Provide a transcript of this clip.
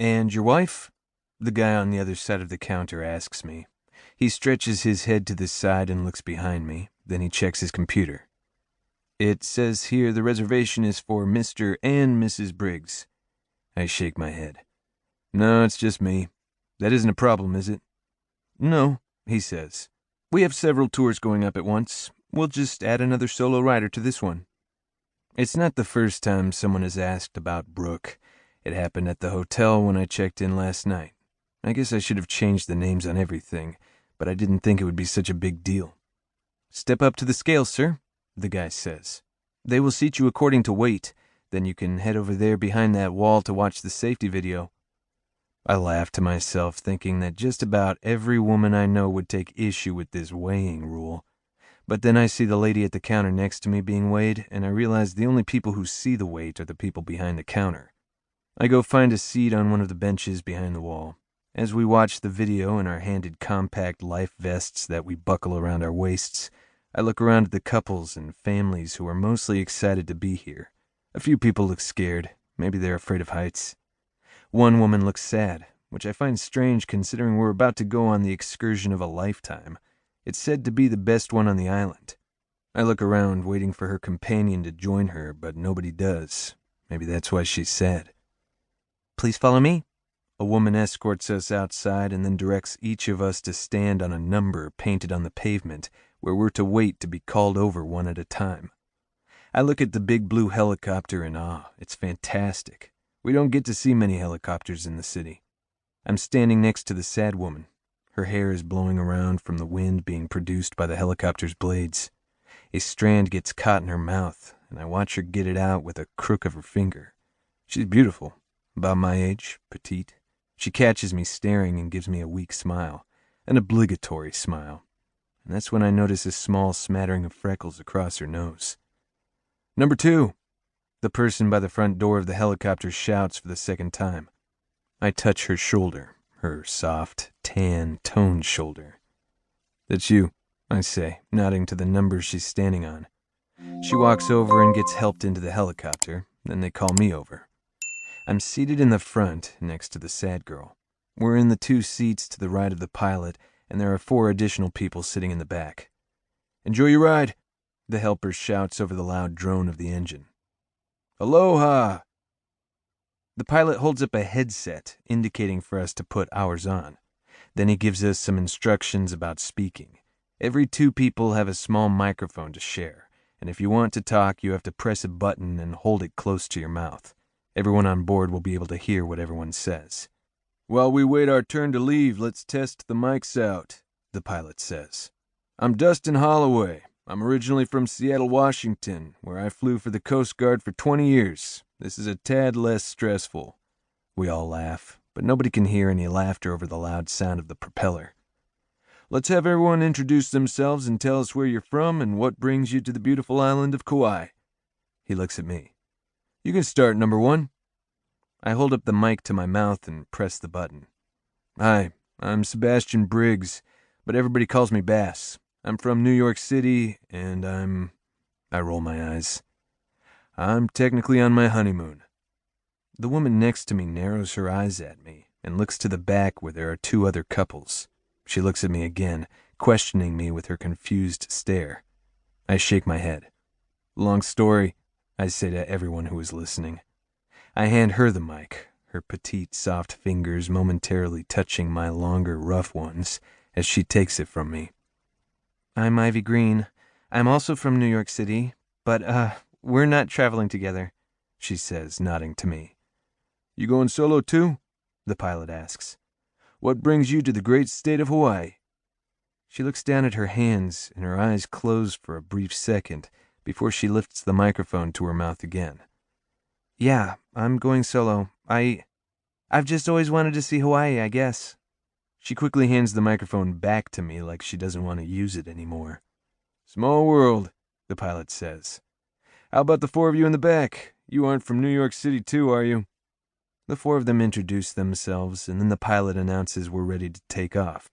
"And your wife?" The guy on the other side of the counter asks me. He stretches his head to the side and looks behind me. Then he checks his computer. "It says here the reservation is for Mr. and Mrs. Briggs." I shake my head. "No, it's just me. That isn't a problem, is it?" "No," he says. "We have several tours going up at once. We'll just add another solo rider to this one." It's not the first time someone has asked about Brooke. It happened at the hotel when I checked in last night. I guess I should have changed the names on everything, but I didn't think it would be such a big deal. "Step up to the scale, sir," the guy says. "They will seat you according to weight. Then you can head over there behind that wall to watch the safety video." I laugh to myself, thinking that just about every woman I know would take issue with this weighing rule. But then I see the lady at the counter next to me being weighed, and I realize the only people who see the weight are the people behind the counter. I go find a seat on one of the benches behind the wall. As we watch the video in our handed compact life vests that we buckle around our waists, I look around at the couples and families who are mostly excited to be here. A few people look scared. Maybe they're afraid of heights. One woman looks sad, which I find strange considering we're about to go on the excursion of a lifetime. It's said to be the best one on the island. I look around, waiting for her companion to join her, but nobody does. Maybe that's why she's sad. "Please follow me." A woman escorts us outside and then directs each of us to stand on a number painted on the pavement, where we're to wait to be called over one at a time. I look at the big blue helicopter in awe. It's fantastic. We don't get to see many helicopters in the city. I'm standing next to the sad woman. Her hair is blowing around from the wind being produced by the helicopter's blades. A strand gets caught in her mouth, and I watch her get it out with a crook of her finger. She's beautiful, about my age, petite. She catches me staring and gives me a weak smile, an obligatory smile. And that's when I notice a small smattering of freckles across her nose. "Number 2, the person by the front door of the helicopter shouts for the second time. I touch her shoulder, her soft, tan, toned shoulder. "That's you," I say, nodding to the number she's standing on. She walks over and gets helped into the helicopter. Then they call me over. I'm seated in the front, next to the sad girl. We're in the 2 seats to the right of the pilot, and there are 4 additional people sitting in the back. "Enjoy your ride," the helper shouts over the loud drone of the engine. "Aloha!" The pilot holds up a headset, indicating for us to put ours on. Then he gives us some instructions about speaking. Every 2 people have a small microphone to share, and if you want to talk, you have to press a button and hold it close to your mouth. Everyone on board will be able to hear what everyone says. "While we wait our turn to leave, let's test the mics out," the pilot says. "I'm Dustin Holloway. I'm originally from Seattle, Washington, where I flew for the Coast Guard for 20 years. This is a tad less stressful." We all laugh, but nobody can hear any laughter over the loud sound of the propeller. "Let's have everyone introduce themselves and tell us where you're from and what brings you to the beautiful island of Kauai." He looks at me. "You can start, number 1. I hold up the mic to my mouth and press the button. "Hi, I'm Sebastian Briggs, but everybody calls me Bass. I'm from New York City, and I roll my eyes. "I'm technically on my honeymoon." The woman next to me narrows her eyes at me and looks to the back where there are 2 other couples. She looks at me again, questioning me with her confused stare. I shake my head. "Long story," I say to everyone who is listening. I hand her the mic, her petite, soft fingers momentarily touching my longer, rough ones as she takes it from me. "I'm Ivy Greene. I'm also from New York City, but, we're not traveling together," she says, nodding to me. "You going solo too?" the pilot asks. "What brings you to the great state of Hawaii?" She looks down at her hands, and her eyes close for a brief second before she lifts the microphone to her mouth again. "Yeah, I'm going solo. I've just always wanted to see Hawaii, I guess." She quickly hands the microphone back to me like she doesn't want to use it anymore. "Small world," the pilot says. "How about the 4 of you in the back? You aren't from New York City too, are you?" The 4 of them introduce themselves, and then the pilot announces we're ready to take off.